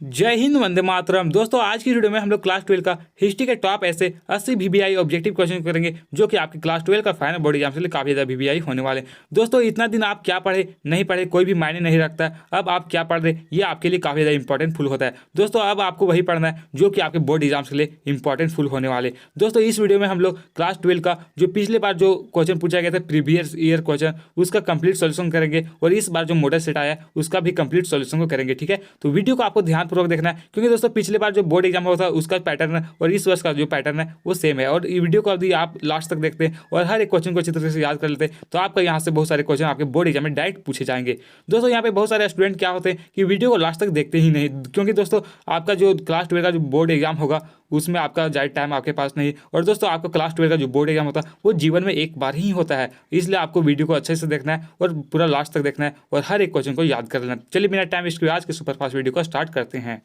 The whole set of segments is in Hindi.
जय हिंद, वंदे मातरम। दोस्तों, आज की वीडियो में हम लोग क्लास 12 का हिस्ट्री के टॉप ऐसे 80 वीबीआई ऑब्जेक्टिव क्वेश्चन करेंगे जो कि आपके क्लास 12 का फाइनल बोर्ड एग्जाम से लिए काफी ज्यादा वीबीआई होने वाले। दोस्तों, इतना दिन आप क्या पढ़े नहीं पढ़े कोई भी मायने नहीं रखता है। अब आप क्या पढ़ रहे ये आपके लिए काफी ज्यादा इंपॉर्टेंट फुल होता है। दोस्तों, अब आपको वही पढ़ना है जो कि आपके बोर्ड एग्जाम के लिए इंपॉर्टेंट फुल होने वाले। दोस्तों, इस वीडियो में हम लोग क्लास 12 का जो पिछले बार जो क्वेश्चन पूछा गया था प्रीवियस ईयर क्वेश्चन, उसका कंप्लीट सोल्यूशन करेंगे और इस बार जो मॉडल सेट आया है उसका भी कंप्लीट सोल्यूशन को करेंगे। ठीक है, तो वीडियो को आपको ध्यानपूर्वक देखना है क्योंकि दोस्तों पिछले बार जो बोर्ड एग्जाम हुआ था उसका पैटर्न और इस वर्ष का जो पैटर्न है वो सेम है। और ये वीडियो को यदि आप लास्ट तक देखते हैं और हर एक क्वेश्चन को अच्छी तरह से याद कर लेते हैं तो आपका यहाँ से बहुत सारे क्वेश्चन आपके बोर्ड एग्जाम में डायरेक्ट पूछे जाएंगे। दोस्तों, यहाँ पे बहुत सारे स्टूडेंट क्या होते हैं कि वीडियो को लास्ट तक देखते ही नहीं, क्योंकि दोस्तों आपका जो क्लास 12 का जो बोर्ड एग्जाम होगा उसमें आपका ज़्यादा टाइम आपके पास नहीं। और दोस्तों, आपका क्लास 12 का जो बोर्ड एग्जाम होता है वो जीवन में एक बार ही होता है, इसलिए आपको वीडियो को अच्छे से देखना है और पूरा लास्ट तक देखना है और हर एक क्वेश्चन को याद कर लेना है। चलिए बिना टाइम वेस्ट किए आज के सुपरफास्ट वीडियो को स्टार्ट करते हैं।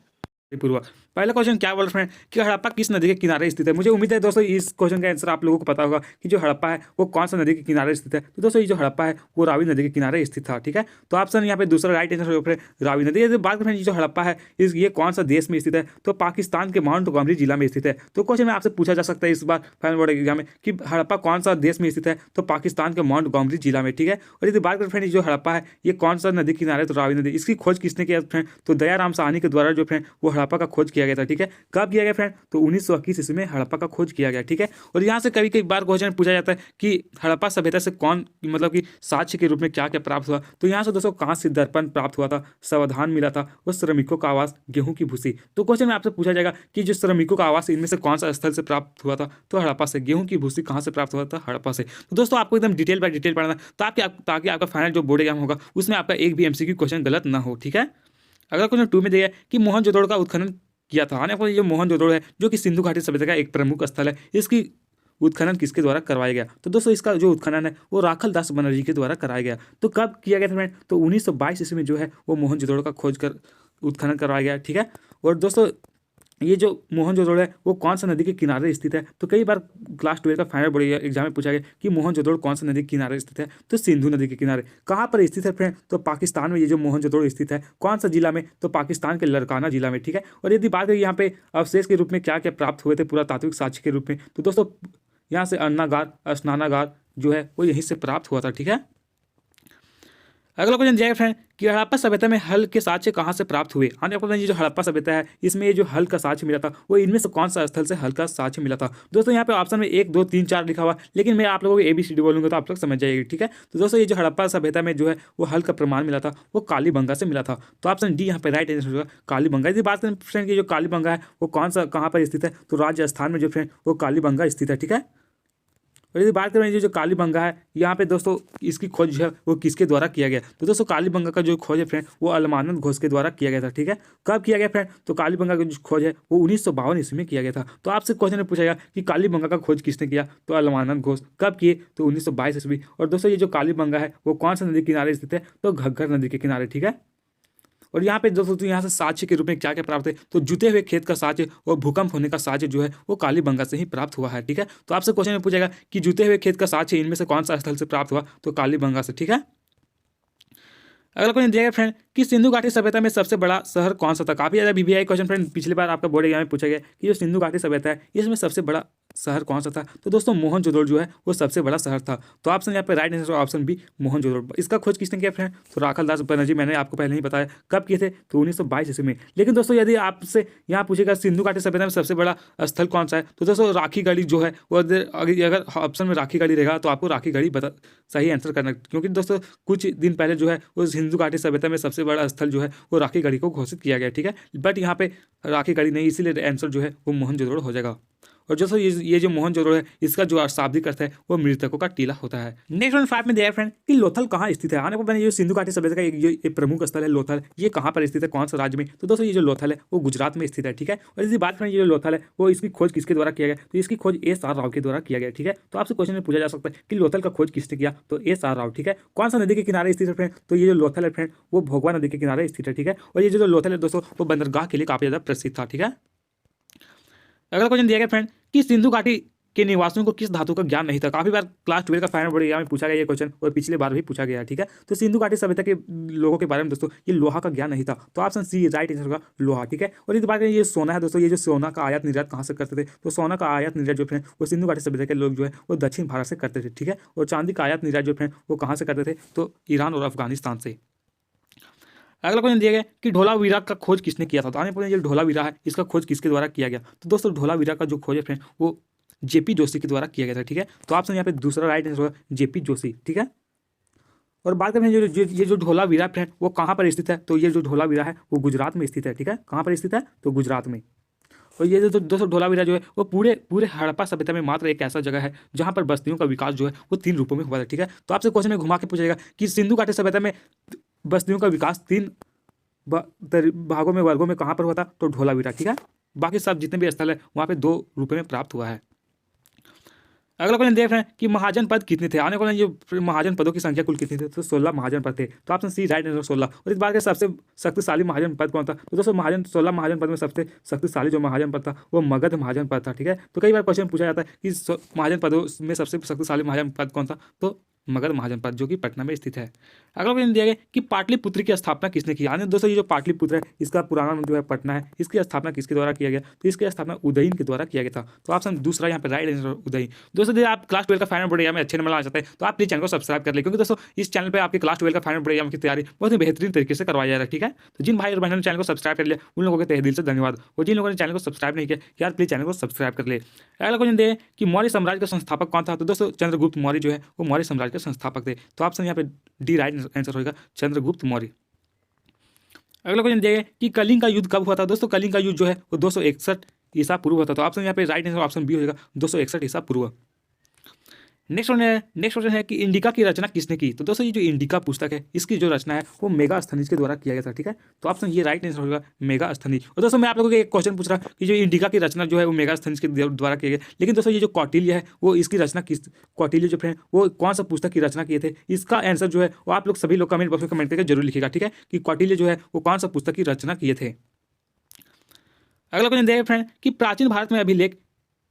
पूर्व पहला क्वेश्चन क्या बोल रहे हैं कि हड़प्पा किस नदी के किनारे स्थित है। मुझे उम्मीद है दोस्तों इस क्वेश्चन का आंसर आप लोगों को पता होगा कि जो हड़प्पा है वो कौन सा नदी के किनारे स्थित है। तो दोस्तों, ये जो हड़प्पा है वो रावी नदी के किनारे स्थित था। ठीक है, तो ऑप्शन यहाँ पे दूसरा राइट आंसर रावी नदी। यदि बात करें जो हड़प्पा है ये कौन सा देश में स्थित है, तो पाकिस्तान के माउंट गोमरी जिला में स्थित है। तो क्वेश्चन में आपसे पूछा जा सकता है इस बार फाइनल बोर्ड एग्जाम में कि हड़प्पा कौन सा देश में स्थित है, तो पाकिस्तान के माउंट गोमरी जिला में। ठीक है, और यदि बात करें फ्रेंड जो हड़प्पा है ये कौन सा नदी किनारे, तो रावी नदी। इसकी खोज किसने किया फ्रेंड, तो दयाराम साहनी के द्वारा जो फ्रेंड वो हड़प्पा का खोज किया गया था। ठीक है, कब किया गया फ्रेंड, तो 1921 ईस्वी में हड़प्पा का खोज किया गया। ठीक है, और यहाँ से कभी कई बार क्वेश्चन पूछा जाता है कि हड़प्पा सभ्यता से कौन मतलब कि साक्ष्य के रूप में क्या क्या प्राप्त हुआ। तो यहाँ से दोस्तों कांस्य दर्पण प्राप्त हुआ था, सावधान मिला था और श्रमिकों का आवास, गेहूं की भूसी। तो क्वेश्चन में आपसे पूछा जाएगा कि जो श्रमिकों का आवास इनमें से कौन सा स्थल से प्राप्त हुआ था, तो हड़प्पा से। गेहूं की भूसी कहाँ से प्राप्त हुआ था, हड़प्पा से। तो दोस्तों आपको एकदम डिटेल बाय डिटेल पढ़ना ताकि आपका फाइनल जो बोर्ड एग्जाम होगा उसमें आपका एक भी एमसीक्यू क्वेश्चन गलत ना हो। ठीक है, अगला क्वेश्चन 2 में दिया है कि मोहनजोदड़ो का उत्खनन किया था। आने पर जो मोहनजोदड़ो है जो कि सिंधु घाटी सभ्यता का एक प्रमुख स्थल है, इसकी उत्खनन किसके द्वारा करवाया गया। तो दोस्तों इसका जो उत्खनन है वो राखल दास बनर्जी के द्वारा कराया गया। तो कब किया गया था फ्रेंड, तो 1922 ईस्वी में जो है वो मोहनजोदड़ो का खोज कर उत्खनन करवाया गया। ठीक है, और दोस्तों ये जो मोहनजोदड़ो है वो कौन सा नदी के किनारे स्थित है। तो कई बार क्लास 12 का फाइनल बोर्ड एग्जाम में पूछा गया कि मोहनजोदड़ो कौन सा नदी के किनारे स्थित है, तो सिंधु नदी के किनारे। कहाँ पर स्थित है फ्रेंड, तो पाकिस्तान में ये जो मोहनजोदड़ो स्थित है। कौन सा जिला में, तो पाकिस्तान के लड़काना जिला में। ठीक है, और यदि बात करें यहाँ पे अवशेष के रूप में क्या क्या प्राप्त हुए थे पुरातात्विक साक्ष्य के रूप में, तो दोस्तों यहाँ से अन्नागार स्नानागार जो है वो यहीं से प्राप्त हुआ था। ठीक है, अगला क्वेश्चन दिया है फ्रेंड कि हड़प्पा सभ्यता में हल के साक्ष्य कहाँ से प्राप्त हुए। आने आपको ये जो हड़प्पा सभ्यता है इसमें ये जो हल का साक्ष्य मिला था वो इनमें से कौन सा स्थल से हल का साक्ष्य मिला था। दोस्तों यहाँ पे ऑप्शन में 1 2 3 4 लिखा हुआ, लेकिन मैं आप लोगों को ABCD बोलूंगा तो आप लोग समझ जाएगी। ठीक है, तो दोस्तों ये जो हड़प्पा सभ्यता में जो है वो हल का प्रमाण मिला था वो कालीबंगा से मिला था। तो ऑप्शन डी यहाँ पे राइट आंसर होगा कालीबंगा। यदि बात करें फ्रेंड की जो कालीबंगा है वो कौन सा कहाँ पर स्थित है, तो राजस्थान में जो फ्रेंड वो कालीबंगा स्थित है। ठीक है, और यदि बात करें जो कालीबंगा है यहाँ पे दोस्तों इसकी खोज जो है वो किसके द्वारा किया गया, तो दोस्तों कालीबंगा का जो खोज है फ्रेंड वो अलमानंद घोष के द्वारा किया गया था। ठीक है, कब किया गया फ्रेंड, तो कालीबंगा का जो खोज है वो 1952 ईस्वी में किया गया था। तो आपसे क्वेश्चन में पूछा गया कि कालीबंगा का खोज किसने किया, तो अलमानंद घोष। कब किए, तो 1922 ईस्वी। और दोस्तों ये जो कालीबंगा है वो कौन सा नदी के किनारे स्थित है, तो घग्गर नदी के किनारे। ठीक है, और यहाँ पे दोस्तों यहाँ से साक्ष्य के रूप में क्या क्या प्राप्त है, तो जुते हुए खेत का साक्ष्य और भूकंप होने का साक्ष्य जो है वो कालीबंगा से ही प्राप्त हुआ है। ठीक है, तो आपसे क्वेश्चन में पूछेगा कि जुते हुए खेत का साक्ष्य इनमें से कौन सा स्थल से प्राप्त हुआ, तो कालीबंगा से। ठीक है, अगला क्वेश्चन दिया गया फ्रेंड कि सिंधु घाटी सभ्यता में सबसे बड़ा शहर कौन सा था। काफी ज्यादा VBI क्वेश्चन फ्रेंड पिछली बार आपका बोर्ड एग्जाम में पूछा गया कि जो सिंधु घाटी सभ्यता है इसमें सबसे बड़ा शहर कौन सा था, तो दोस्तों मोहनजोदड़ो जो है वो सबसे बड़ा शहर था। तो ऑप्शन यहाँ पे right answer option B Mohenjodaro. इसका खोज किसने किया फ्रेंड, तो राखल दास बनर्जी। मैंने आपको पहले ही बताया कब किए थे, तो 1922 ईस्वी में। लेकिन दोस्तों यदि आपसे यहाँ पूछेगा सिंधु घाटी सभ्यता में सबसे बड़ा स्थल कौन सा है, तो दोस्तों राखी गढ़ी जो है वो अगर ऑप्शन में राखी गढ़ी रहेगा तो आपको राखी गढ़ी सही आंसर करना, क्योंकि दोस्तों कुछ दिन पहले जो है वो सिंधु घाटी सभ्यता में सबसे बड़ा स्थल जो है वो राखी गढ़ी को घोषित किया गया। ठीक है, बट यहाँ पे राखी गढ़ी नहीं, इसीलिए आंसर जो है वो मोहनजोदड़ो हो जाएगा। और दोस्तों ये जो मोहनजोदड़ो है इसका जो शाब्दिक अर्थ है वो मृतकों का टीला होता है। नेक्स्ट 5 में दिया है फ्रेंड कि लोथल कहाँ स्थित है। आने को मैंने जो सिंधु घाटी सभ्यता का एक प्रमुख स्थल है लोथल, ये कहाँ पर स्थित है, कौन सा राज्य में, तो दोस्तों ये जो लोथल है वो गुजरात में स्थित है। ठीक है, और यदि बात करें ये जो लोथल है वो इसकी खोज किसके द्वारा किया गया, तो इसकी खोज SR राव के द्वारा किया गया। ठीक है, तो आपसे क्वेश्चन में पूछा जा सकता है कि लोथल का खोज किसने किया, तो SR राव। ठीक है, कौन सा नदी के किनारे स्थित है फ्रेंड, तो ये जो लोथल है फ्रेंड वो भोगवा नदी के किनारे स्थित है। ठीक है, और ये जो लोथल है दोस्तों वो बंदरगाह के लिए काफी ज्यादा प्रसिद्ध था। ठीक है, अगला क्वेश्चन दिया गया फ्रेंड कि सिंधु घाटी के निवासियों को किस धातु का ज्ञान नहीं था। काफी बार क्लास 12 का फाइनल बोर्ड एग्जाम में पूछा गया ये क्वेश्चन, और पिछले बार भी पूछा गया, ठीक है। तो सिंधु घाटी सभ्यता के लोगों के बारे में दोस्तों ये लोहा का ज्ञान नहीं था, तो ऑप्शन सी राइट आंसर होगा लोहा, ठीक है। और इस बात ये सोना है दोस्तों, ये जो सोना का आयात निर्यात कहाँ से करते थे, तो सोना का आयात निर्यात जो फ्रेंड वो सिंधु घाटी सभ्यता के लोग जो है वो दक्षिण भारत से करते थे, ठीक है। और चांदी का आयात निर्यात जो फ्रेंड वो कहाँ से करते थे, तो ईरान और अफगानिस्तान से। अगला क्वेश्चन दिया गया कि ढोलावीरा का खोज किसने किया था। तो आने ये ढोलावीरा है, इसका खोज किसके द्वारा किया गया। तो दोस्तों ढोलावीरा का जो खोज है फ्रेंड वो जेपी जोशी के द्वारा किया गया था, ठीक है। तो ऑप्शन यहाँ पे दूसरा राइट आंसर होगा जेपी जोशी, ठीक है। और बात करें ये जो ढोलावीरा फ्रेंड वो कहाँ पर स्थित है, तो ये जो ढोलावीरा है वो गुजरात में स्थित है, ठीक है। कहाँ पर स्थित है, तो गुजरात में। और ये जो दोस्तों ढोलावीरा जो है वो पूरे हड़प्पा सभ्यता में मात्र एक ऐसा जगह है जहाँ पर बस्तियों का विकास जो है वो 3 रूपों में हुआ था, ठीक है। तो आपसे क्वेश्चन में घुमा के पूछेगा कि सिंधु घाटी सभ्यता में बस्तियों का विकास 3 भागों में वर्गों में कहाँ पर हुआ था, तो ढोलावीरा, ठीक है। बाकी सब जितने भी स्थल है वहाँ पे 2 रूपों में प्राप्त हुआ है। अगला क्वेश्चन देख रहे हैं कि महाजन पद कितने थे। आने वाले जो महाजन पदों की संख्या कुल कितनी थी, तो 16 महाजन पद थे। तो ऑप्शन सी राइट आंसर 16। और इस बार के सबसे शक्तिशाली महाजन पद कौन था, तो दोस्तों 16 महाजन पद में सबसे शक्तिशाली जो महाजन पद था वो मगध महाजन पद था, ठीक है। तो कई बार क्वेश्चन पूछा जाता है कि महाजन पदों में सबसे शक्तिशाली महाजन पद कौन था, तो मगध महाजन पद जो कि पटना में स्थित है। अगला क्वेश्चन दिया गया कि पाटलिपुत्र की स्थापना किसने की। यानी दोस्तों ये जो पाटलिपुत्र है इसका पुराना नाम जो है पटना है, इसकी स्थापना किसके द्वारा किया गया, तो इसकी स्थापना उदयन के द्वारा किया गया था। तो ऑप्शन दूसरा यहाँ पे राइट आंसर उदयन। दोस्तों यदि आप क्लास 12 का फाइनल बोर्ड एग्जाम में अच्छे नंबर लाना चाहते हैं तो आप प्लीज चैनल को सब्सक्राइब कर ले, क्योंकि दोस्तों इस चैनल पर आपके क्लास 12 का फाइनल बोर्ड एग्जाम की तैयारी बहुत ही बेहतरीन तरीके से करवाया जा रहा है, ठीक है। तो जिन भाई और बहनों ने चैनल को सब्सक्राइब कर लिया उन लोगों के तहे दिल से धन्यवाद, और जिन लोगों ने चैनल को सब्सक्राइब नहीं किया यार प्लीज चैनल को सब्सक्राइब कर ले। अगला क्वेश्चन दे कि मौर्य साम्राज्य का संस्थापक कौन था। तो दोस्तों चंद्रगुप्त मौर्य जो है वो मौर्य साम्राज्य के संस्थापक थे। तो ऑप्शन यहाँ पे डी राइट आंसर होगा चंद्रगुप्त मौर्य। अगला क्वेश्चन दिया गया कि कलिंग का युद्ध कब हुआ था। दोस्तों कलिंग का युद्ध जो है वो 261 ईसा पूर्व हुआ था। तो ऑप्शन यहाँ पे राइट आंसर ऑप्शन बी होगा 261 ईसा पूर्व। नेक्स्ट क्वेश्चन है कि इंडिका की रचना किसने की। तो दोस्तों ये जो इंडिका पुस्तक है इसकी जो रचना है वो मेगास्थनीज के द्वारा किया गया था, ठीक है। तो ऑप्शन ये राइट आंसर होगा मेगास्थनीज। और दोस्तों मैं आप लोगों को एक क्वेश्चन पूछ रहा कि जो इंडिका की रचना जो है वो मेगास्थनीज के द्वारा किया गया, लेकिन दोस्तों ये जो कौटिल्य है वो इसकी रचना किस कौटिल्य जो फ्रेंड वो कौन सा पुस्तक की रचना किए थे, इसका आंसर जो है वो आप लोग सभी लोग कमेंट बॉक्स में कमेंट करके जरूर लिखिएगा, ठीक है, कि कौटिल्य जो है वो कौन सा पुस्तक की रचना किए थे। अगला क्वेश्चन देखिए फ्रेंड कि प्राचीन भारत में अभिलेख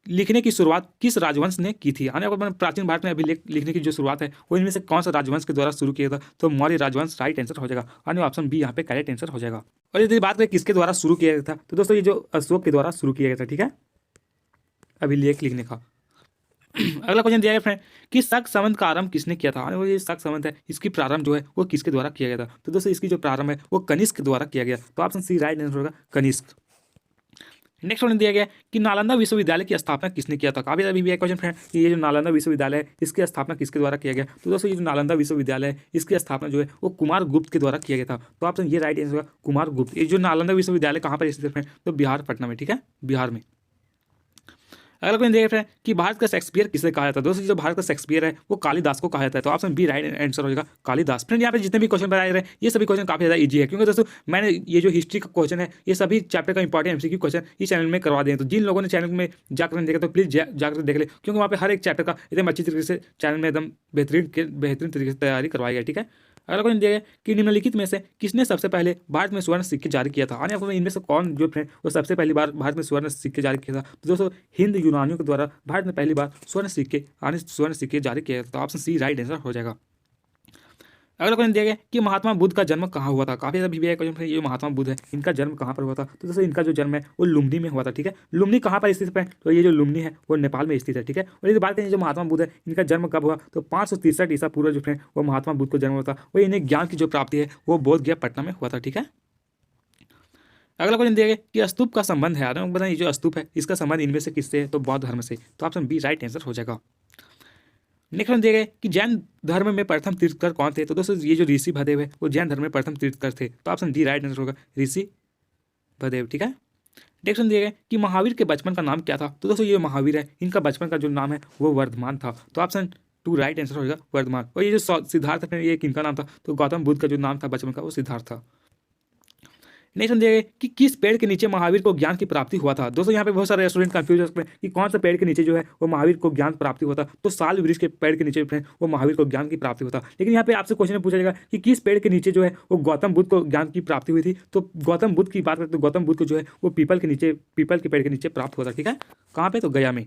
लिखने की शुरुआत किस राजवंश ने की थी। आने वाले प्राचीन भारत में अभिलेख लिखने की जो शुरुआत है वो इनमें से कौन सा राजवंश के द्वारा शुरू किया था, तो मौर्य राजवंश राइट आंसर हो जाएगा। आने ऑप्शन बी यहाँ पे करेक्ट आंसर हो जाएगा। और यदि बात करें किसके द्वारा शुरू किया गया था, तो दोस्तों ये जो अशोक के द्वारा शुरू किया गया था, ठीक है, अभिलेख लिखने का। अगला क्वेश्चन दिया गया फ्रेंड कि शक संवत का आरंभ किसने किया था। ये शक संवत है इसकी प्रारंभ जो है वो किसके द्वारा किया गया था, तो दोस्तों इसकी जो प्रारंभ है वो कनिष्क के द्वारा किया गया। तो ऑप्शन सी राइट आंसर होगा कनिष्क। नेक्स्ट क्वेश्चन दिया गया कि नालंदा विश्वविद्यालय की स्थापना किसने किया था। काफी अभी भी क्वेश्चन फ्रेंड कि ये जो नालंदा विश्वविद्यालय है इसकी स्थापना किसके द्वारा किया गया, तो दोस्तों ये जो नालंदा विश्वविद्यालय है इसकी स्थापना जो है वो कुमार गुप्त के द्वारा किया गया था। तो ऑप्शन ये राइट आंसर होगा कुमार गुप्त। ये जो नालंदा विश्वविद्यालय कहाँ पर स्थित है, तो बिहार पटना में, ठीक है, बिहार में। अगला क्वेश्चन देख रहे हैं कि भारत का शेक्सपियर किसे कहा जाता है। दोस्तों जो भारत का शेक्सपियर है वो कालिदास को कहा जाता है। तो ऑप्शन बी राइट आंसर हो जाएगा कालिदास। फ्रेंड यहाँ पे जितने भी क्वेश्चन बनाए रहे हैं ये सभी क्वेश्चन काफी ज़्यादा इजी है, क्योंकि दोस्तों मैंने ये जो हिस्ट्री का क्वेश्चन है ये सभी चैप्टर का इंपॉर्टेंट एमसीक्यू क्वेश्चन इस चैनल में करवा दें। तो जिन लोगों ने चैनल में जाकर देखा तो प्लीज़ जाकर देख ले, क्योंकि वहाँ पे हर एक चैप्टर का एकदम अच्छी तरीके से चैनल में एकदम बेहतरीन तरीके से तैयारी करवाई गई, ठीक है। अगला क्वेश्चन दिया गया कि निम्नलिखित में से किसने सबसे पहले भारत में स्वर्ण सिक्के जारी किया था। आने आपको इनमें से कौन जो फ्रेंड वो सबसे पहली बार भारत में स्वर्ण सिक्के जारी किया था, तो दोस्तों हिंद यूनानियों के द्वारा भारत में पहली बार स्वर्ण सिक्के जारी किया था। तो ऑप्शन सी राइट आंसर हो जाएगा। अगला क्वेश्चन दिया गया कि महात्मा बुद्ध का जन्म कहाँ हुआ था। काफी ज़्यादा भी क्वेश्चन है, ये महात्मा बुद्ध है इनका जन्म कहाँ पर हुआ था, तो दोस्तों इनका जो जन्म है वो लुम्बिनी में हुआ था, ठीक है। लुम्बिनी कहाँ पर स्थित है, तो ये जो लुम्बिनी है वो नेपाल में स्थित है, ठीक है। और यदि बात करें जो महात्मा बुद्ध है इनका जन्म कब हुआ, तो 563 ईसा पूर्व जो फ्रेंड वो महात्मा बुद्ध को जन्म हुआ था। वो इन्हें ज्ञान की जो प्राप्ति है वो बोध गया पटना में हुआ था, ठीक है। अगला क्वेश्चन दिया गया कि स्तूप का संबंध है। आपको बताइए जो स्तूप है इसका संबंध इनमें से किससे है, तो बौद्ध धर्म से। तो ऑप्शन बी राइट आंसर हो जाएगा। नेक्स्ट क्वेश्चन दिए गए कि जैन धर्म में प्रथम तीर्थकर कौन थे, तो दोस्तों ये जो ऋषि भदेव है वो जैन धर्म में प्रथम तीर्थकर थे। तो ऑप्शन डी राइट आंसर होगा ऋषि भदेव, ठीक है। नेक्स्ट क्वेश्चन दिए गए कि महावीर के बचपन का नाम क्या था, तो दोस्तों ये महावीर है इनका बचपन का जो नाम है वो वर्धमान था। तो ऑप्शन टू राइट आंसर होगा वर्धमान। और ये जो सिद्धार्थ है ये किनका नाम था, तो गौतम बुद्ध का जो नाम था बचपन का वो सिद्धार्थ था। नेक्स्ट दिया गया कि किस पेड़ के नीचे महावीर को ज्ञान की प्राप्ति हुआ था। दोस्तों यहाँ पे बहुत सारे स्टूडेंट कंफ्यूज हो सकते हैं कि कौन सा पेड़ के नीचे जो है वो महावीर को ज्ञान प्राप्ति हुआ था, तो साल वृक्ष के पेड़ के नीचे वो महावीर को ज्ञान की प्राप्ति हुआ था। लेकिन यहाँ पे आपसे क्वेश्चन पूछा जाएगा कि किस पेड़ के नीचे जो है वो गौतम बुद्ध को ज्ञान की प्राप्ति हुई थी। तो गौतम बुद्ध की बात करें तो गौतम बुद्ध को जो है वो पीपल के पेड़ के नीचे प्राप्त हुआ था, ठीक है। कहाँ पे, तो गया में।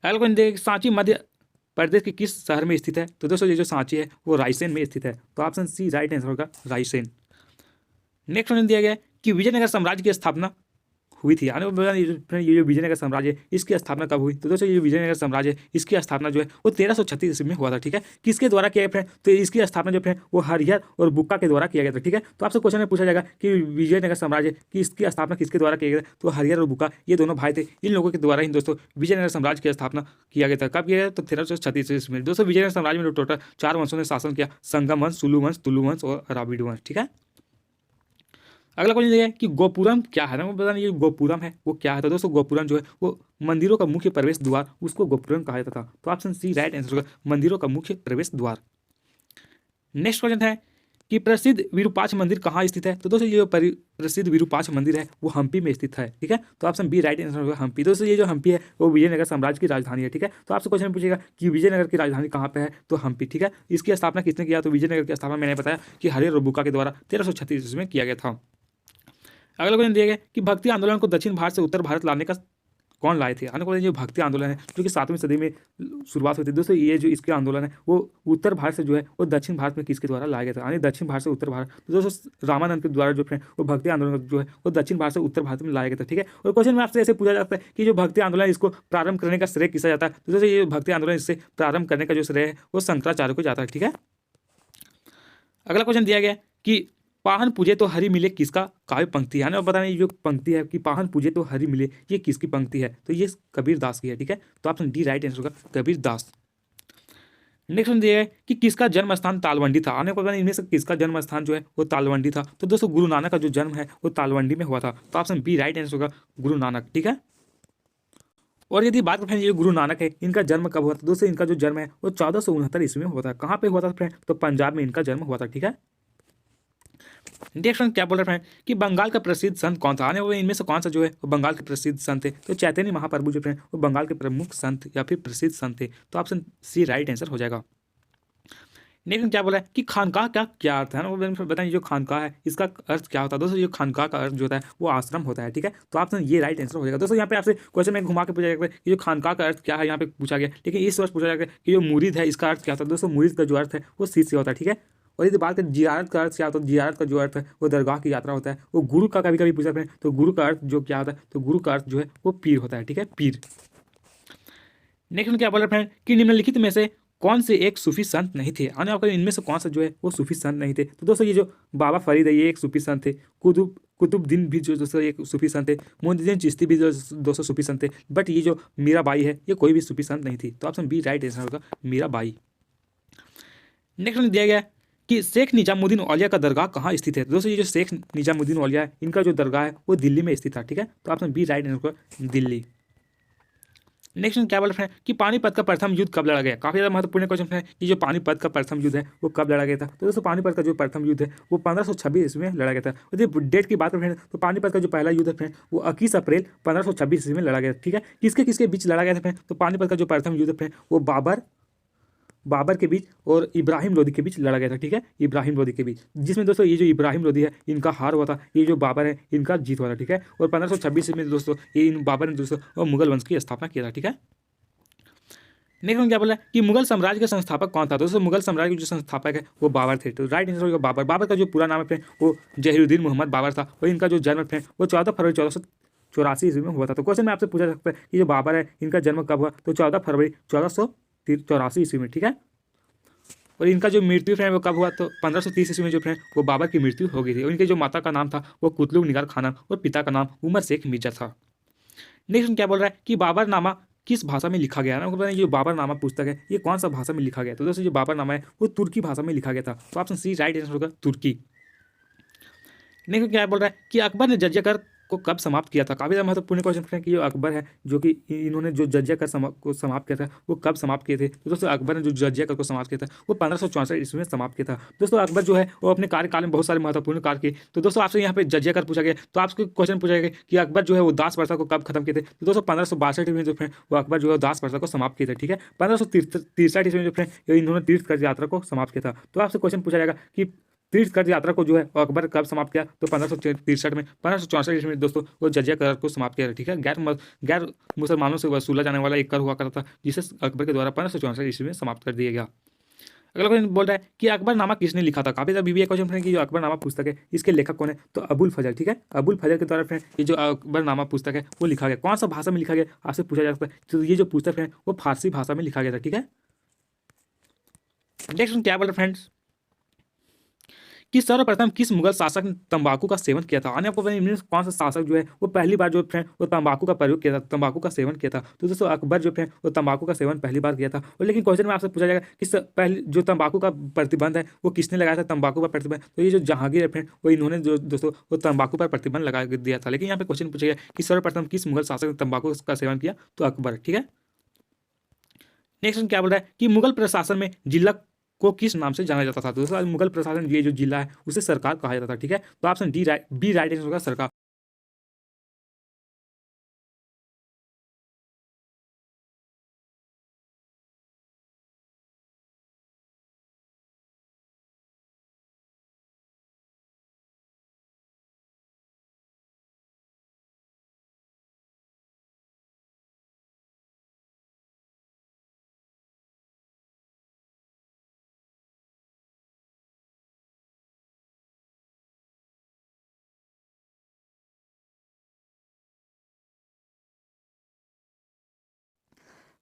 अगला क्वेश्चन देखिए, सांची मध्य प्रदेश के किस शहर में स्थित है? तो दोस्तों ये जो सांची है वो रायसेन में स्थित है, तो ऑप्शन सी राइट आंसर होगा, रायसेन। नेक्स्ट क्वेश्चन दिया गया है कि विजयनगर साम्राज्य की स्थापना हुई थी, आने वाले ये जो विजयनगर साम्राज्य है इसकी स्थापना कब हुई? तो दोस्तों ये विजयनगर साम्राज्य है इसकी स्थापना जो है वो 1336 ईस्वी में हुआ था, ठीक है। किसके द्वारा किया गया फ्रेंड? तो इसकी स्थापना जो फ्रेंड वो हरिहर और बुक्का के द्वारा किया गया था, ठीक है। तो आपसे क्वेश्चन में पूछा जाएगा कि विजयनगर साम्राज्य की इसकी स्थापना किसके द्वारा किया गया था? तो हरिहर और बुक्का ये दोनों भाई थे, इन लोगों के द्वारा ही दोस्तों विजयनगर साम्राज्य की स्थापना किया गया था। कब किया गया? तो 1336 ईस्वी में। दोस्तों विजयनगर साम्राज्य में टोटल 4 वंशों ने शासन किया, संगम वंश, सुलु वंश, तुलु वंश और राबिड वंश, ठीक है। अगला क्वेश्चन ये है कि गोपुरम क्या है ना, वो बताना ये गोपुरम है वो क्या है? तो दोस्तों गोपुरम जो है वो मंदिरों का मुख्य प्रवेश द्वार, उसको गोपुरम कहा जाता था, तो ऑप्शन सी राइट आंसर होगा, मंदिरों का मुख्य प्रवेश द्वार। नेक्स्ट क्वेश्चन है कि प्रसिद्ध विरूपाक्ष मंदिर कहाँ स्थित है? तो दोस्तों ये जो प्रसिद्ध विरूपाक्ष मंदिर है वो हम्पी में स्थित है, ठीक है। तो ऑप्शन बी राइट आंसर होगा, हम्पी। दोस्तों ये जो हम्पी है वो विजयनगर साम्राज्य की राजधानी है, ठीक है। तो आपसे क्वेश्चन पूछेगा कि विजयनगर की राजधानी कहाँ पे है? तो हम्पी, ठीक है। इसकी स्थापना किसने किया? तो विजयनगर की स्थापना मैंने बताया कि हरिहर और बुक्का के द्वारा 1336 ईस्वी में किया गया था। अगला क्वेश्चन दिया गया कि भक्ति आंदोलन को दक्षिण भारत से उत्तर भारत लाने का कौन लाए थे? आने को जो भक्ति आंदोलन है जो कि 7वीं सदी में शुरुआत हुई थी, दोस्तों ये जो इसके आंदोलन है वो उत्तर भारत से जो है वो दक्षिण भारत में किसके द्वारा लाया गया था? यानी दक्षिण भारत से उत्तर भारत। तो दोस्तों रामानंद के द्वारा जो है वो भक्ति आंदोलन जो है वो दक्षिण भारत से उत्तर भारत में लाया गया था, ठीक है। और क्वेश्चन में आपसे ऐसे पूछा जाता है कि जो भक्ति आंदोलन इसको प्रारंभ करने का श्रेय किसा जाता है? तो दोस्तों ये भक्ति आंदोलन इससे प्रारंभ करने का जो श्रेय है वो शंकराचार्य को जाता है, ठीक है। अगला क्वेश्चन दिया गया कि पाहन पूजे तो हरि मिले किसका काव्य पंक्ति है? बताना ये जो पंक्ति है कि पाहन पूजे तो हरि मिले ये किसकी पंक्ति है? तो ये कबीर दास की है, ठीक है। तो ऑप्शन डी राइट आंसर होगा, कबीर दास। नेक्स्ट वन दिया है कि किसका जन्म स्थान तालवंडी था? आने को बताना इनमें से किसका जन्म स्थान जो है वो तालवंडी था? तो दोस्तों गुरु नानक का जो जन्म है वो तालवंडी में हुआ था, तो ऑप्शन बी राइट आंसर होगा, गुरु नानक, ठीक है। और यदि बात करें ये गुरु नानक है इनका जन्म कब हुआ था? दोस्तों इनका जो जन्म है वो 1469 ईस्वी में हुआ था। कहाँ पे हुआ था फ्रेंड? तो पंजाब में इनका जन्म हुआ था, ठीक है। नेक्स्ट वन क्या बोल रहे हैं कि बंगाल का प्रसिद्ध संत कौन था? आने वाले इनमें से कौन सा जो है वो बंगाल के प्रसिद्ध संत है? तो चैतन्य महाप्रभु जो है वो बंगाल के प्रमुख संत या फिर प्रसिद्ध संत थे, तो ऑप्शन सी राइट आंसर हो जाएगा। नेक्स्ट क्या बोला है कि खानकाह का क्या अर्थ है ना, बताइए जो खानकाह है इसका अर्थ क्या होता है? दोस्तों ये खानकाह का अर्थ जो होता है वो आश्रम होता है, ठीक है। तो ऑप्शन ये राइट आंसर हो जाएगा। दोस्तों यहाँ पे आपसे क्वेश्चन में घुमा के पूछा जाएगा कि जो खानकाह का अर्थ क्या है यहाँ पे पूछा गया, लेकिन इस वर्ष पूछा जाएगा कि जो मुरीद है इसका अर्थ क्या होता है? दोस्तों मुरीद का जो अर्थ है वो शिष्य होता है, ठीक है। और यदि बात करें जियारत का अर्थ क्या होता है? जियारत का जो अर्थ है वो दरगाह की यात्रा होता है। वो गुरु का कभी कभी पूछा है तो गुरु का अर्थ जो क्या होता है? तो गुरु का अर्थ जो है वो पीर होता है, ठीक है, पीर। नेक्स्ट क्या बोला फ्रेंड कि निम्नलिखित में से कौन से एक सूफी संत नहीं थे? आने आपको इनमें से कौन सा जो है वो सूफी संत नहीं थे? तो दोस्तों ये जो बाबा फरीद है ये एक सूफी संत थे, कुतुबुद्दीन भी जो दोस्तों एक सूफी संत थे, मोइनुद्दीन चिश्ती भी जो दोस्तों सूफी संत थे, बट ये जो मीराबाई है ये कोई भी सूफी संत नहीं थी, तो ऑप्शन बी राइट आंसर होगा, मीराबाई। नेक्स्ट दिया गया कि शेख निजामुद्दीन औलिया का दरगाह कहाँ स्थित है? दोस्तों ये जो शेख निजामुद्दीन औलिया है इनका जो दरगाह है वो दिल्ली में स्थित था, ठीक है। तो ऑप्शन बी राइट आंसर होगा, दिल्ली। नेक्स्ट क्या बोल रहे हैं कि पानीपत का प्रथम युद्ध कब लड़ा गया? काफी ज्यादा महत्वपूर्ण क्वेश्चन है कि जो पानीपत का प्रथम युद्ध है वो कब लड़ा गया था? तो दोस्तों पानीपत का जो प्रथम युद्ध है वो 1526 ईस्वी में लड़ा गया था। यदि डेट की बात करें तो पानीपत का जो पहला युद्ध है वो 21 अप्रैल 1526 ईस्वी में लड़ा गया था, ठीक है। किसके किसके बीच लड़ा गया था? तो पानीपत का जो प्रथम युद्ध है वो बाबर के बीच और इब्राहिम लोदी के बीच लड़ा गया था, ठीक है, इब्राहिम लोदी के बीच, जिसमें दोस्तों ये जो इब्राहिम लोदी है इनका हार हुआ था, ये जो बाबर है इनका जीत हुआ था, ठीक है। और 1526 में दोस्तों ये इन बाबर ने दोस्तों मुगल वंश की स्थापना किया था, ठीक है। नेक्स्ट क्या बोला कि मुगल साम्राज्य के संस्थापक कौन था? दोस्तों मुगल साम्राज्य के जो संस्थापक है वो बाबर थे, तो राइट आंसर होगा बाबर। बाबर का जो पूरा नाम है वो जहीरुद्दीन मोहम्मद बाबर था और इनका जो जन्म है वो 14 फरवरी 1484 ईस्वी में हुआ था। तो क्वेश्चन में आपसे पूछा सकता है कि जो बाबर है इनका जन्म कब हुआ? तो 14 फरवरी 1484 ईस्वी में, ठीक है। और इनका जो मृत्यु है वो कब हुआ? तो 1530 ईस्वी में जो है वो बाबर की मृत्यु हो गई थी। और इनके जो माता का नाम था वो कुतलुग निगार खानम और पिता का नाम उमर शेख मिर्जा था। नेक्स्ट क्या बोल रहा है कि बाबरनामा किस भाषा में लिखा गया ना? ये बाबरनामा पुस्तक है ये कौन सा भाषा में लिखा गया? तो दोस्तों जो बाबरनामा है वो तुर्की भाषा में लिखा गया था, तो ऑप्शन सी राइट आंसर होगा, तुर्की। नेक्स्ट क्या बोल रहा है कि अकबर ने जजिया कर को कब समाप्त किया था? काफी महत्वपूर्ण क्वेश्चन है कि जो अकबर है जो कि इन्होंने जो जजिया कर को समाप्त किया था वो कब समाप्त किए थे? तो दोस्तों अकबर ने जो जजिया कर को समाप्त किया था वो 1564 ईस्वी में समाप्त किया था। दोस्तों अकबर जो है वो अपने कार्यकाल में बहुत सारे महत्वपूर्ण कार्य किए। तो दोस्तों आपसे यहाँ पे जजिया कर पूछा गया, तो आपको क्वेश्चन पूछा गया कि अकबर जो है वो दास प्रथा को कब खत्म किए थे? तो दोस्तों 1562 में जो है वो अकबर जो है दास प्रथा को समाप्त किए थे, ठीक है। 1563 ईस्वी में जो है इन्होंने तीर्थ यात्रा को समाप्त किया था। तो आपसे क्वेश्चन पूछा जाएगा कि तीर्थ यात्रा को जो है वो अकबर कब समाप्त किया? तो 1563 में। 1564 ईस्वी में दोस्तों वो जजिया कर को समाप्त किया, ठीक है। गैर मुसलमानों से वसूला जाने वाला एक कर हुआ करता था, जिसे अकबर के द्वारा 1564 ईस्वी में समाप्त कर दिया गया। अगला क्वेश्चन बोल रहा है कि अकबरनामा किसने लिखा था? काफी ज्यादा बीबीए क्वेश्चन फ्रेंड की जो अकबरनामा पुस्तक है इसके लेखक कौन है? तो अबुल फजल, ठीक है। अबुल फजल के द्वारा फ्रेंड ये जो अकबरनामा पुस्तक है वो लिखा गया। कौन सा भाषा में लिखा गया आपसे पूछा जा सकता है। तो ये जो पुस्तक है वो फारसी भाषा में लिखा गया था, ठीक है। नेक्स्ट क्या बोल रहे फ्रेंड्स कि सर्वप्रथम किस मुगल शासक ने तंबाकू का सेवन किया था? आने आपको कौन सा शासक जो है वो पहली बार जो फ्रेंड वो तंबाकू का प्रयोग किया था, तंबाकू का सेवन किया था? तो दोस्तों अकबर जो फ्रेंड वो तंबाकू का सेवन पहली बार किया था। और लेकिन क्वेश्चन में आपसे पूछा जाएगा कि पहले जो तंबाकू का प्रतिबंध है वो किसने लगाया था तंबाकू पर प्रतिबंध? तो ये जो जहांगीर है फ्रेंड वो इन्होंने जो दोस्तों वो तंबाकू पर प्रतिबंध लगा दिया था। लेकिन यहाँ पे क्वेश्चन पूछा गया कि सर्वप्रथम किस मुगल शासक ने तंबाकू का सेवन किया? तो अकबर, ठीक है। नेक्स्ट क्या बोल रहा है कि मुगल प्रशासन में जिला को किस नाम से जाना जाता था? दोस्तों मुगल प्रशासन ये जो जिला है उसे सरकार कहा जाता था, ठीक है। तो ऑप्शन बी राइट आंसर होगा, सरकार।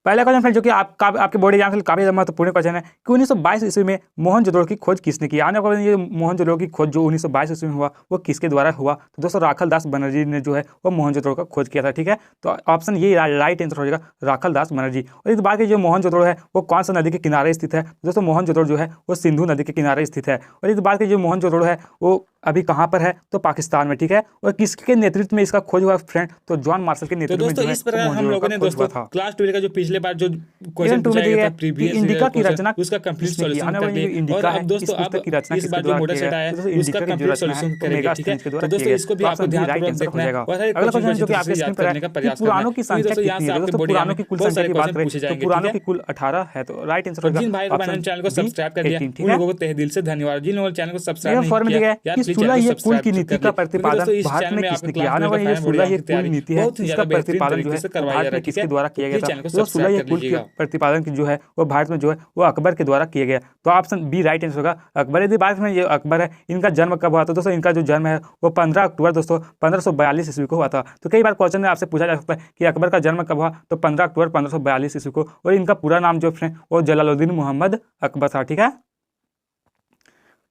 पहला क्वेश्चन फ्रेंड जो कि आपके बोर्ड एग्जाम से काफी महत्वपूर्ण क्वेश्चन है कि 1922 ईस्वी में मोहनजोदड़ो की खोज किसने की? आने वाले ये मोहनजोदड़ो की खोज जो 1922 ईस्वी में हुआ वो किसके द्वारा हुआ? तो दोस्तों राखल दास बनर्जी ने जो है वो मोहनजोदड़ो का खोज किया था, ठीक है। तो ऑप्शन ये राइट आंसर हो जाएगा, राखल दास बनर्जी। और इस बात की जो मोहनजोदड़ो है वो कौन सा नदी के किनारे स्थित है? दोस्तों मोहनजोदड़ो जो है वो सिंधु नदी के किनारे स्थित है। और इस बात की जो मोहनजोदड़ो है वो अभी कहाँ पर है? तो पाकिस्तान में, ठीक है। और किसके नेतृत्व में इसका खोज हुआ फ्रेंड? तो जॉन मार्शल के नेतृत्व में। दोस्तों इस प्रकार हम लोगों ने दोस्तों क्लास 12 का जो पिछले बार जो क्वेश्चन पूछा गया था प्रीवियस इंडिका की रचना उसका कंप्लीट सॉल्यूशन कर दिए। और अब दोस्तों अब इस बार जो मॉडल सेट आया है उसका कंप्लीट सॉल्यूशन करेंगे, ठीक है। तो दोस्तों इसको भी आपको ध्यानपूर्वक देखना है और हर एक क्वेश्चन जो कि आपके स्क्रीन पर है प्रयास पुरानों की संख्या दोस्तों यहाँ से आपके बोर्ड पुरानों की कुल संख्या की बात करें पूछे जाएंगे, तो पुरानों की कुल 18 है। तो राइट आंसर होगा जिन भाई और बहनों ने चैनल को सब्सक्राइब कर लिया उन लोगों को तहे दिल से धन्यवाद। जिन लोगों ने चैनल को सब्सक्राइब नहीं किया यार प्लीज चैनल को सब्सक्राइब की नीति का प्रतिपादन भारत में किसने किया? आने वाली ये 16 ये कुल नीति है इसका प्रतिपादन जो है भारत में किसके द्वारा किया गया था? तो 16 ये कुल प्रतिपादन की जो है वो भारत में जो है वो अकबर के द्वारा किया गया। तो ऑप्शन बी राइट आंसर होगा, अकबर। यदि भारत में ये अकबर है इनका जन्म कब हुआ था? दोस्तों इनका जो जन्म है वो 15 अक्टूबर दोस्तों 1542 ईस्वी को हुआ था। तो कई बार क्वेश्चन में आपसे पूछा जा सकता है कि अकबर का जन्म कब हुआ? तो 15 अक्टूबर 1542 ईस्वी को। और इनका पूरा नाम जो फ्रेंड वो जलालुद्दीन मोहम्मद अकबर था, ठीक है।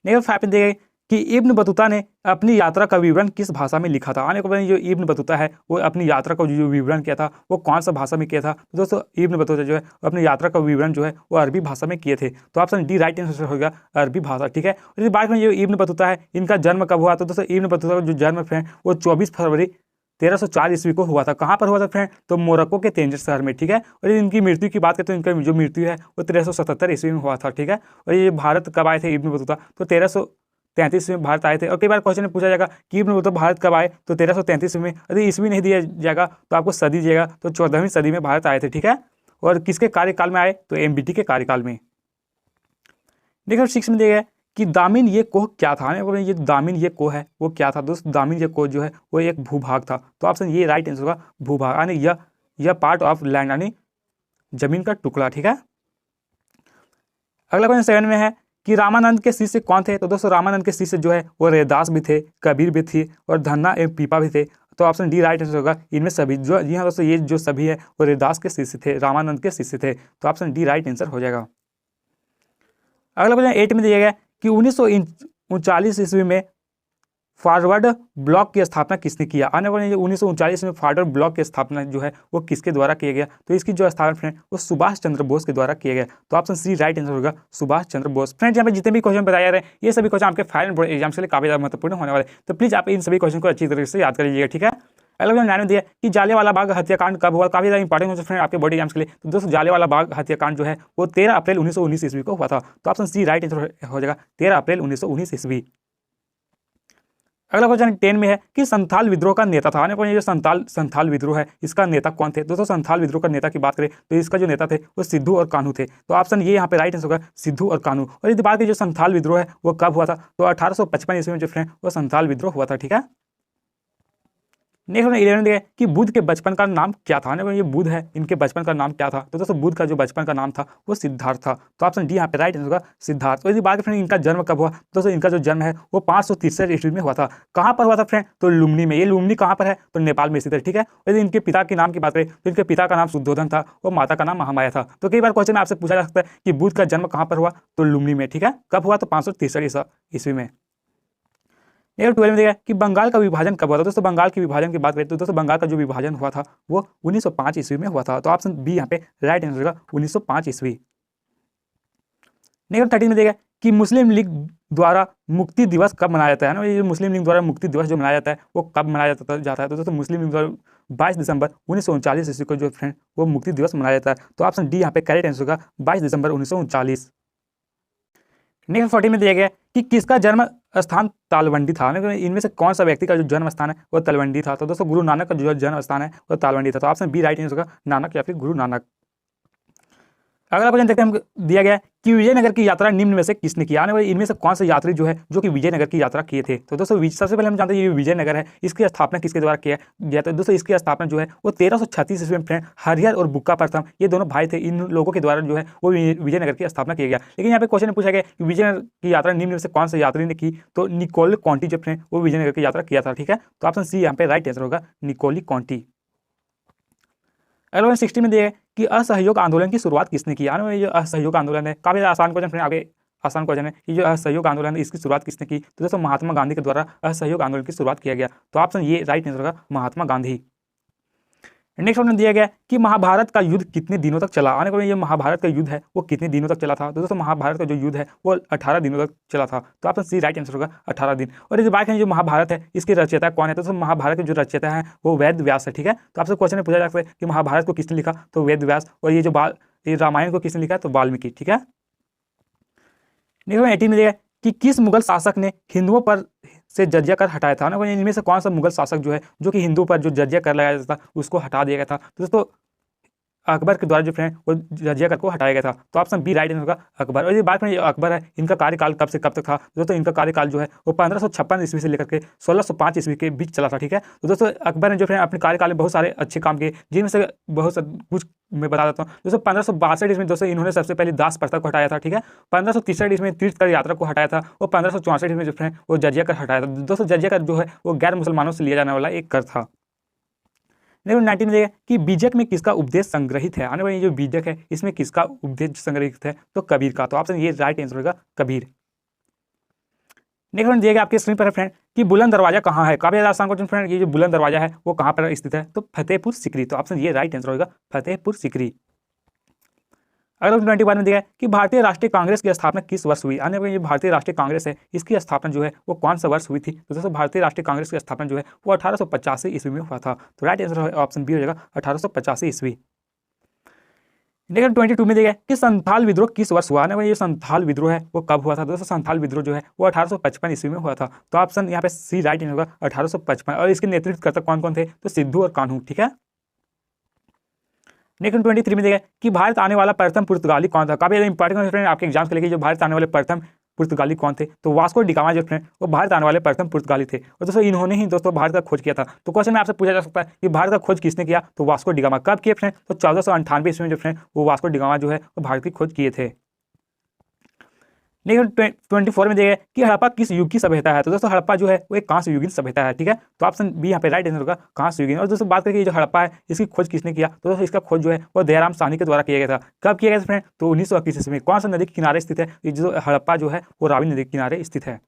नेक्स्ट 5 दी गई कि इब्न बतूता ने अपनी यात्रा का विवरण किस भाषा में लिखा था? आने को जो इब्न बतूता है वो अपनी यात्रा का जो विवरण किया था वो कौन सा भाषा में किया था? तो दोस्तों इब्न बतूता जो है अपनी यात्रा का विवरण जो है वो अरबी भाषा में किए थे। तो ऑप्शन डी राइट आंसर होगा, अरबी भाषा, ठीक है। और इस बात में जो इब्न बतूता है इनका जन्म कब हुआ? तो दोस्तों इब्न बतूता का जो जन्म है वो 24 फरवरी 1304 ईस्वी को हुआ था। कहाँ पर हुआ था फ्रेंड? तो मोरक्को के तेंजिर शहर में, ठीक है। और इनकी मृत्यु की बात करें तो इनका जो मृत्यु है वो 1377 ईस्वी में हुआ था, ठीक है। और ये भारत कब आए थे इब्न बतूता? तो 1333 में भारत आए थे। और कई बार क्वेश्चन में पूछा जाएगा कि इब्न बतूता भारत कब आए? तो 1333 में। यदि ईस्वी नहीं दिया जाएगा तो आपको सदी दिएगा, तो 14वीं सदी में भारत आए थे, ठीक है। और किसके कार्यकाल में आए? तो एमबीटी के कार्यकाल में। देखो 6 में दिया गया कि दामिन ये कोह क्या था? ये दामिन ये कोह है वो क्या था? दोस्त दामिन ये कोह जो है वो एक भूभाग था। तो ऑप्शन ये राइट आंसर होगा, भूभाग, यानी यह पार्ट ऑफ लैंड यानी जमीन का टुकड़ा, ठीक है। अगला क्वेश्चन 7 में है कि रामानंद के शिष्य कौन थे? तो दोस्तों रामानंद के शिष्य जो है वो रैदास भी थे, कबीर भी थी और धन्ना एवं पीपा भी थे। तो ऑप्शन डी राइट आंसर होगा, इनमें सभी जो जी हाँ दोस्तों ये जो सभी है वो रैदास के शिष्य थे, रामानंद के शिष्य थे। तो ऑप्शन डी राइट आंसर हो जाएगा। अगला क्वेश्चन 8 में दिया गया कि 1939 ईस्वी में फॉरवर्ड ब्लॉक की स्थापना किसने किया? आने वाले 1939 में फॉरवर्ड ब्लॉक की स्थापना जो है वो किसके द्वारा किया गया? तो इसकी जो स्थापना फ्रेंड वो सुभाष चंद्र बोस के द्वारा किया गया। तो ऑप्शन सी राइट आंसर होगा, सुभाष चंद्र बोस। फ्रेंड्स यहाँ पे जितने भी क्वेश्चन बताए जा रहे हैं ये सभी क्वेश्चन आपके फाइनल बोर्ड एग्जाम के लिए काफी ज्यादा महत्वपूर्ण होने वाले। तो प्लीज आप इन सभी क्वेश्चन को अच्छी तरीके से याद कर लीजिएगा, ठीक है। अगला क्वेश्चन 9 में दिया कि जालियांवाला बाग हत्याकांड कब हुआ? काफी ज्यादा इंपॉर्टेंट हो फ्रेंड आपके बोर्ड एग्जाम्स के लिए। तो दोस्तों जालियांवाला बाग हत्याकांड जो है वो 13 अप्रैल 1919 ईस्वी को हुआ था। तो ऑप्शन सी राइट आंसर हो जाएगा, 13 अप्रैल 1919 ईस्वी। अगला क्वेश्चन 10 में है कि संथाल विद्रोह का नेता था। ये जो संथाल विद्रोह है इसका नेता कौन थे? दोस्तों संथाल विद्रोह का नेता की बात करें तो इसका जो नेता थे वो सिद्धू और कान्हू थे। तो ऑप्शन ये यहाँ पे राइट आंसर होगा, सिद्धू और कान्हू। और यदि बात करें जो संथाल विद्रोह है वो कब हुआ था? तो 1855 ईस्वी में जो फ्रेंड वो संथाल विद्रोह हुआ था। ठीक है, नेक्स्ट 11 देखिए कि बुद्ध के बचपन का नाम क्या था। ये बुद्ध है, इनके बचपन का नाम क्या था? तो दोस्तों बुद्ध का जो बचपन का नाम था वो सिद्धार्थ था। तो ऑप्शन डी यहाँ पे राइट आंसर होगा, सिद्धार्थ। तो यदि बात करें इनका जन्म कब हुआ? दोस्तों इनका जो जन्म है वो 563 ईस्वी में हुआ था। कहाँ पर हुआ था फ्रेंड? तो लुम्बिनी में। ये लुम्बिनी कहाँ पर है? तो नेपाल में स्थित है। ठीक है, यदि इनके पिता के नाम की बात करें तो इनके पिता का नाम शुद्धोधन था और माता का नाम महामाया था। तो कई बार क्वेश्चन में आपसे पूछा जा सकता है कि बुद्ध का जन्म कहाँ पर हुआ? तो लुम्बिनी में। ठीक है, कब हुआ? तो 563 ईस्वी में। 12 में देखा कि बंगाल का विभाजन कब हुआ था? दोस्तों बंगाल के विभाजन की बात करें तो दोस्तों बंगाल का जो विभाजन हुआ था वो 1905 ईस्वी में हुआ था। तो ऑप्शन बी यहाँ पे राइट आंसर होगा, 1905 ईस्वी। 13 में देखा कि मुस्लिम लीग द्वारा मुक्ति दिवस कब मनाया जाता है ना? ये मुस्लिम लीग द्वारा मुक्ति दिवस जो मनाया जाता है वो कब मनाया जाता है? तो दोस्तों मुस्लिम लीग द्वारा 22 दिसंबर 1939 ईस्वी को जो फ्रेंड वो मुक्ति दिवस मनाया जाता है। तो ऑप्शन डी यहाँ पे करेक्ट आंसर होगा, 22 दिसंबर 1939। नेक्स्ट 40 में दिया गया कि किसका जन्म स्थान तालवंडी था। इनमें से कौन सा व्यक्ति का जो जन्म स्थान है वो तलवंडी था? तो दोस्तों गुरु नानक का जो जन्म स्थान है वो तालवंडी था। तो ऑप्शन बी राइट आंसर होगा, नानक या फिर गुरु नानक। अगला क्वेश्चन देखते हैं, हमको दिया गया कि विजयनगर की यात्रा निम्न में से किसने किया? आने वाले इनमें से कौन से यात्री जो है जो कि विजयनगर की यात्रा किए थे? तो दोस्तों सबसे पहले हम जानते हैं ये विजयनगर है, इसकी स्थापना किसके द्वारा किया गया? तो दोस्तों इसकी स्थापना जो है वो 1336 ईस्वी में फ्रेंड हरिहर और बुक्का प्रथम ये दोनों भाई थे, इन लोगों के द्वारा जो है वो विजयनगर की स्थापना किया गया। लेकिन यहाँ पे क्वेश्चन पूछा गया कि विजयनगर की यात्रा निम्न में से कौन से यात्री ने की? तो निकोल कॉन्टी जो फ्रेंड वो विजयनगर की यात्रा किया था। ठीक है, तो ऑप्शन सी यहाँ पे राइट आंसर होगा, निकोली कॉन्टी। अगला 60 में दिया है कि असहयोग आंदोलन की शुरुआत किसने की? ये जो असहयोग आंदोलन है काफी आसान क्वेश्चन फ्रेंड, आगे आसान क्वेश्चन है कि जो असहयोग आंदोलन है इसकी शुरुआत किसने की? तो दोस्तों महात्मा गांधी के द्वारा असहयोग आंदोलन की शुरुआत किया गया। तो ऑप्शन ये राइट आंसर होगा, महात्मा गांधी। नेक्स्ट ऑप्शन दिया गया कि महाभारत का युद्ध कितने दिनों तक चला? आने को ये महाभारत का युद्ध है वो कितने दिनों तक चला था? तो दोस्तों महाभारत का जो युद्ध है वो 18 दिनों तक चला था। तो ऑप्शन सी राइट आंसर होगा, 18 दिन। और इस बात जो महाभारत है इसके रचयिता कौन है? तो दोस्तों महाभारत के जो रचयिता है वो वेद व्यास है। ठीक है, तो आपसे क्वेश्चन में पूछा जा सकता है कि महाभारत को किसने लिखा? तो वेद व्यास। और ये जो रामायण को किसने लिखा? तो वाल्मीकि। ठीक है, नेक्स्ट 18 में देखा कि किस मुगल शासक ने हिंदुओं पर से जजिया कर हटाया था? ना इनमें से कौन सा मुगल शासक जो है जो कि हिंदू पर जो जजिया कर लगाया जाता था उसको हटा दिया गया था? तो दोस्तों अकबर के द्वारा जो फ्रेंड वो जजिया कर को हटाया गया था। तो ऑप्शन बी राइट आंसर होगा, अकबर। और ये बात में अकबर है इनका कार्यकाल कब से कब तक था? दोस्तों इनका कार्यकाल जो है वो 1556 ईस्वी से लेकर के 1605 ईस्वी के बीच चला था। ठीक है, तो दोस्तों अकबर ने जो फ्रेंड अपने कार्यकाल में बहुत सारे अच्छे काम किए, जिनमें से बहुत कुछ मैं बता देता हूँ। दोस्तों 1562 ईस्वी में दोस्तों इन्होंने सबसे पहले दास प्रथा को हटाया था। ठीक है, 1563 ईस्वी में तीर्थकर यात्रा को हटाया था और 1564 ईस्वी में जो फ्रेंड वो जजिया कर हटाया था। दोस्तों जजिया कर जो है वो गैर मुसलमानों से लिया जाने वाला एक कर था। 19 में देखा कि बीजक में किसका उपदेश संग्रहित है? आने वाली जो बीजक है इसमें किसका उपदेश संग्रहित है? तो कबीर का। तो ऑप्शन ये राइट आंसर होगा, कबीर। नेक्स्ट दिया गया आपके स्क्रीन पर है फ्रेंड कि बुलंद दरवाजा कहाँ है? काफी आसान क्वेश्चन फ्रेंड, ये जो बुलंद दरवाजा है वो कहाँ पर स्थित है? तो फतेहपुर सीकरी। तो ऑप्शन ये राइट आंसर होगा, फतेहपुर सीकरी। अगला 21 में दिया है कि भारतीय राष्ट्रीय कांग्रेस की स्थापना किस वर्ष हुई? आने वाली भारतीय राष्ट्रीय कांग्रेस है इसकी स्थापना जो है वो कौन सा वर्ष हुई थी? तो दोस्तों भारतीय राष्ट्रीय कांग्रेस की स्थापना जो है वो 1885 ईस्वी में हुआ था। तो राइट आंसर ऑप्शन बी हो जाएगा, 1885 ईस्वी। लेकिन 22 में दिया कि संथाल विद्रोह किस वर्ष हुआ? ना ये संथाल विद्रोह है वो कब हुआ था? दोस्तों संथाल विद्रोह जो है वो 1855 ईस्वी में हुआ था। तो ऑप्शन यहाँ पे सी राइट आंसर होगा, 1855। और इसके नेतृत्वकर्ता कौन कौन थे? तो सिद्धू और कान्हू। ठीक है, लेकिन 23 में देखा कि भारत आने वाला प्रथम पुर्तगाली कौन था? काफी इंपॉर्टेंट फ्रेंड आपके एग्जाम के लिए जो भारत आने वाले प्रथम पुर्तगाली कौन थे? तो वास्को डिगामा जो फ्रेंड वो भारत आने वाले प्रथम पुर्तगाली थे। और दोस्तों इन्होंने ही दोस्तों भारत का खोज किया था। तो क्वेश्चन में आपसे पूछा जा सकता है कि भारत का खोज किसने किया? तो वास्को डिगामा। कब किए फ्रेंड? तो 1498 ईस्वी में जो फ्रेंड वो वास्को डिगामा जो है वो भारत की खोज किए थे। लेकिन 24 में देखा कि हड़प्पा किस युग की सभ्यता है? तो दोस्तों हड़प्पा जो है वो एक कांस्य युगीन सभ्यता है। ठीक है, तो ऑप्शन बी यहाँ पे राइट आंसर होगा, कांस्य युगीन। और दोस्तों बात करें जो हड़प्पा है इसकी खोज किसने किया? तो दोस्तों इसका खोज जो है वो दयाराम साहनी के द्वारा किया गया था। कब किया गया था फ्रेंड? तो 1921 ईस्वी में। कौन सा नदी के किनारे स्थित है? जो हड़प्पा जो है वो रावी नदी के किनारे स्थित है।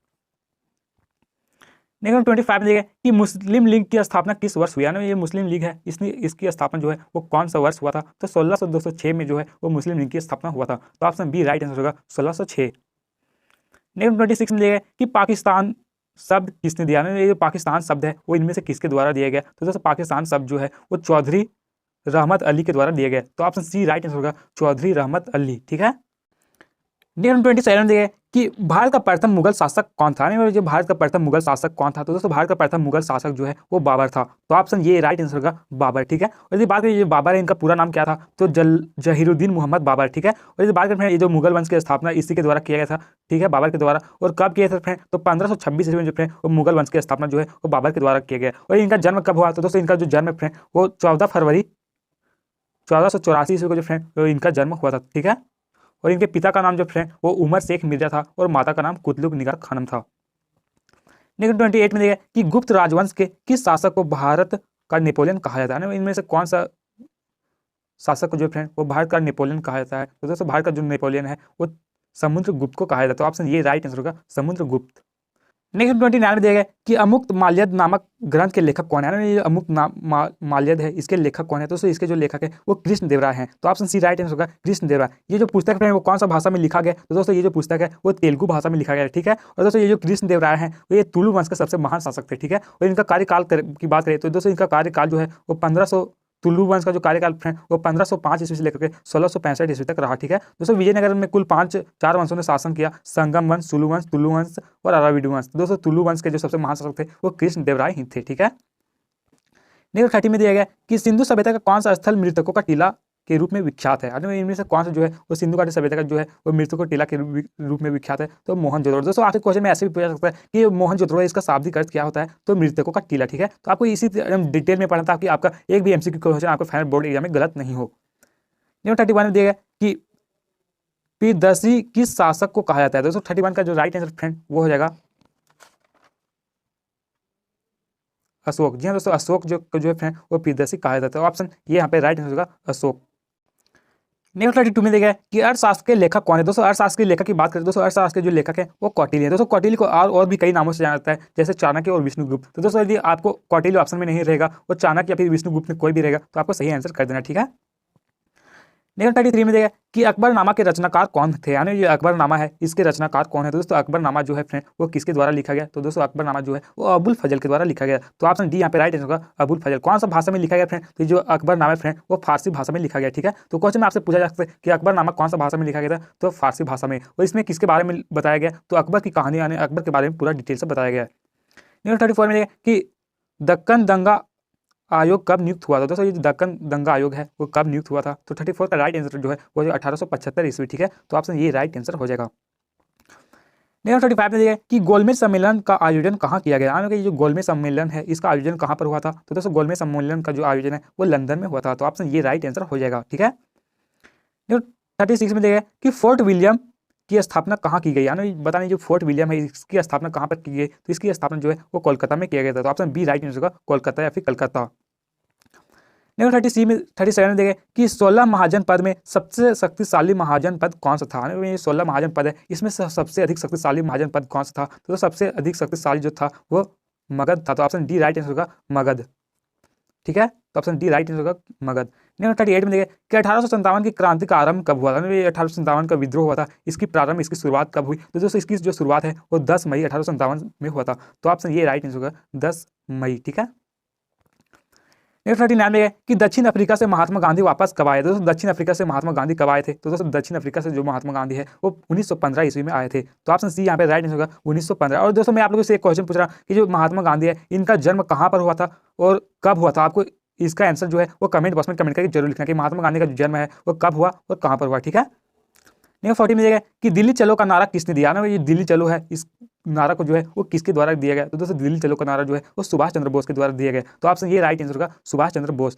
लेकिन 25 में देखा कि मुस्लिम लीग की स्थापना किस वर्ष हुई? ना ये मुस्लिम लीग है इसकी स्थापना जो है वो कौन सा वर्ष हुआ था? तो 1606 में जो है वो मुस्लिम लीग की स्थापना हुआ था। तो ऑप्शन बी राइट आंसर होगा, 1606। नेक्स्ट 26 में दिया गया कि पाकिस्तान शब्द किसने दिया? ये जो पाकिस्तान शब्द है वो इनमें से किसके द्वारा दिया गया? तो दोस्तों पाकिस्तान शब्द जो है वो चौधरी रहमत अली के द्वारा दिया गया। तो ऑप्शन सी राइट आंसर होगा, चौधरी रहमत अली। ठीक है, नेक्स्ट 27 देखिए कि भारत का प्रथम मुगल शासक कौन था। जो भारत का प्रथम मुगल शासक कौन था, तो दोस्तों भारत का प्रथम मुगल शासक जो है वो बाबर था। तो ऑप्शन ये राइट आंसर होगा बाबर, ठीक है। और यदि बात करें जो बाबर है इनका पूरा नाम क्या था, तो जहीरुद्दीन मोहम्मद बाबर, ठीक है। और यदि बात करें ये जो मुगल वंश की स्थापना इसी के द्वारा किया गया था, ठीक है, बाबर के द्वारा। और कब किया था फ्रेंड, तो 1526 ईस्वी में जो फ्रेंड वो मुगल वंश की स्थापना जो है वो बाबर के द्वारा किया गया। और इनका जन्म कब हुआ, तो दोस्तों इनका जो जन्म फ्रेंड वो 14 फरवरी 1484 ईस्वी को जो फ्रेंड इनका जन्म हुआ था, ठीक है। और इनके पिता का नाम जो फ्रेंड वो उमर शेख मिर्जा था और माता का नाम कुतलुक निगार खानम था। नेक्स्ट 28 में देखिए कि गुप्त राजवंश के किस शासक को भारत का नेपोलियन कहा जाता है। इनमें से कौन सा शासक को जो फ्रेंड वो भारत का नेपोलियन कहा जाता है, तो दोस्तों भारत का जो नेपोलियन है वो समुद्रगुप्त को कहा जाता है। तो ऑप्शन ये राइट आंसर होगा समुद्रगुप्त। नेक्स्ट 29 में दिया गया कि अमुक्त माल्यद नामक ग्रंथ के लेखक कौन है। ये अमुक्त माल्यद है, इसके लेखक कौन है, तो इसके जो लेखक है वो कृष्णदेवराय हैं। तो ऑप्शन सी राइट आंसर होगा कृष्णदेवराय। ये जो पुस्तक है वो कौन सा भाषा में लिखा गया, तो दोस्तों ये जो पुस्तक है वो तेलुगु भाषा में लिखा गया है, ठीक है। और दोस्तों ये जो कृष्णदेवराय हैं वो ये तुलु वंश के सबसे महान शासक थे, ठीक है। और इनका कार्यकाल की बात करें तो दोस्तों इनका कार्यकाल जो है वो 1500 तुलु वंश का जो कार्यकाल है वो 1505 ईस्वी से लेकर के 1665 ईस्वी तक रहा, ठीक है। दोस्तों विजयनगर में कुल 4 वंशों ने शासन किया, संगम वंश, सुलु वंश, तुलु वंश और अराविडु वंश। दोस्तों तुलु वंश के जो सबसे महान शासक थे वो कृष्णदेवराय ही थे, ठीक है। नेक्स्ट 30 में दिया गया कि सिंधु सभ्यता का कौन सा स्थल मृतकों का टीला के रूप में विख्यात है। इनमें से कौन सा जो है वो सिंधु घाटी सभ्यता का जो है वो मृतकों टीला के रूप में विख्यात है, तो मोहनजोदड़ो। दोस्तों आपके क्वेश्चन में ऐसे भी पूछा सकता है कि मोहनजोदड़ो इसका शाब्दिक अर्थ क्या होता है, तो मृतकों का टीला, ठीक है। तो आपको इसी डिटेल में पढ़ना था कि आपका एक भी एमसीक्यू क्वेश्चन आपको फाइनल बोर्ड एग्जाम में गलत नहीं हो। नेक्स्ट 31 में दिया गया कि पीरदर्शी किस शासक को कहा जाता है। दोस्तों 31 का जो राइट आंसर फ्रेंड वो हो जाएगा अशोक। जी हाँ दोस्तों, अशोक जो है फ्रेंड वो पीरदर्शी कहा जाता है। ऑप्शन ये यहाँ पे राइट आंसर होगा अशोक। नेक्स्ट 32 में देखा कि अर्थशास्त्र के लेखक कौन है। दोस्तों अर्थशास्त्र के लेखक की बात करें, दोस्तों अर्थशास्त्र के जो लेखक है वो कौटिल्य है। दोस्तों कौटिल्य को और भी कई नामों से जाना जाता है, जैसे चाणक्य और विष्णुगुप्त। तो दोस्तों यदि आपको कौटिल्य ऑप्शन में नहीं रहेगा और चाणक्य या फिर विष्णुगुप्त में कोई भी रहेगा तो आपको सही आंसर कर देना, ठीक है। नेक्स्ट 33 में देखा कि अकबरनामा के रचनाकार कौन थे। यानी ये अकबरनामा है इसके रचनाकार कौन है। तो दोस्तों अकबरनामा जो है फ्रेंड वो किसके द्वारा लिखा गया, तो दोस्तों अकबरनामा जो है वो अबुल फजल के द्वारा लिखा गया। तो ऑप्शन डी यहाँ पे राइट आंसर होगा अबुल फजल। कौन सा भाषा में लिखा गया फ्रेंड, तो जो अकबरनामा फ्रेंड वो फारसी भाषा में लिखा गया, ठीक है। तो क्वेश्चन में आपसे पूछा जा सकता है कि अकबरनामा कौन सा भाषा में लिखा गया था, तो फारसी भाषा में। और इसमें किसके बारे में बताया गया, तो अकबर की कहानी यानी अकबर के बारे में पूरा डिटेल से बताया गया है। नेक्स्ट 34 में कि दक्कन दंगा आयोग कब नियुक्त हुआ था। दोस्तों ये जो दक्कन दंगा आयोग है वो कब नियुक्त हुआ था, तो 34 का राइट आंसर जो है वो 1875 ईस्वी, ठीक है। तो ऑप्शन ये राइट आंसर हो जाएगा। नेक्स्ट 35 में देखिए कि गोलमेज सम्मेलन का आयोजन कहाँ किया गया। यानी कि जो गोलमेज सम्मेलन है इसका आयोजन कहाँ पर हुआ था, तो दोस्तों गोलमेज सम्मेलन का जो आयोजन है वो लंदन में हुआ था। तो ऑप्शन ये राइट आंसर हो जाएगा, ठीक है। नेक्स्ट 36 में देखिए कि फोर्ट विलियम की स्थापना कहाँ की गई। यानी बताने जो फोर्ट विलियम है इसकी स्थापना कहाँ पर की गई, तो इसकी स्थापना जो है वो कोलकाता में किया गया था। तो ऑप्शन बी राइट आंसर होगा कोलकाता या फिर कलकत्ता। नेक्स्ट 37 में देखें कि 16 महाजन पद में सबसे शक्तिशाली महाजन पद कौन सा था। ये 16 महाजन पद है, इसमें सबसे अधिक शक्तिशाली महाजन पद कौन सा था, तो सबसे अधिक शक्तिशाली जो था वो मगध था। तो ऑप्शन डी राइट आंसर होगा मगध, ठीक है। तो ऑप्शन डी राइट आंसर होगा मगध। नेक्स्ट 38 में देखें कि 1857 की क्रांति का आरंभ कब हुआ था। ये 1857 का विद्रोह हुआ था, इसकी शुरुआत कब हुई, तो दोस्तों इसकी जो शुरुआत है वो 10 मई 1857 में हुआ था। तो ऑप्शन ये राइट आंसर होगा 10 मई, ठीक है। नेक्स्ट 39 में कि दक्षिण अफ्रीका से महात्मा गांधी वापस कब आए। दोस्तों दक्षिण अफ्रीका से महात्मा गांधी कब आए थे, तो दोस्तों दक्षिण अफ्रीका से जो महात्मा गांधी है वो 1915 ईस्वी में आए थे। तो ऑप्शन सी यहाँ पे राइट आंसर होगा 1915। और दोस्तों मैं आप लोगों से एक क्वेश्चन पूछ रहा हूँ कि जो महात्मा गांधी है इनका जन्म कहाँ पर हुआ था और कब हुआ था। आपको इसका आंसर जो है वो कमेंट बॉक्स में कमेंट करके जरूर लिखना कि महात्मा गांधी का जो जन्म है वो कब हुआ और कहाँ पर हुआ, ठीक है। नेक्स्ट 40 में दिया गया कि दिल्ली चलो का नारा किसने दिया। ना ये दिल्ली चलो है, इस नारा को जो है वो किसके द्वारा दिया गया, तो दोस्तों दिल्ली चलो का नारा जो है वो सुभाष चंद्र बोस के द्वारा दिया गया। तो ऑप्शन ये राइट आंसर होगा सुभाष चंद्र बोस।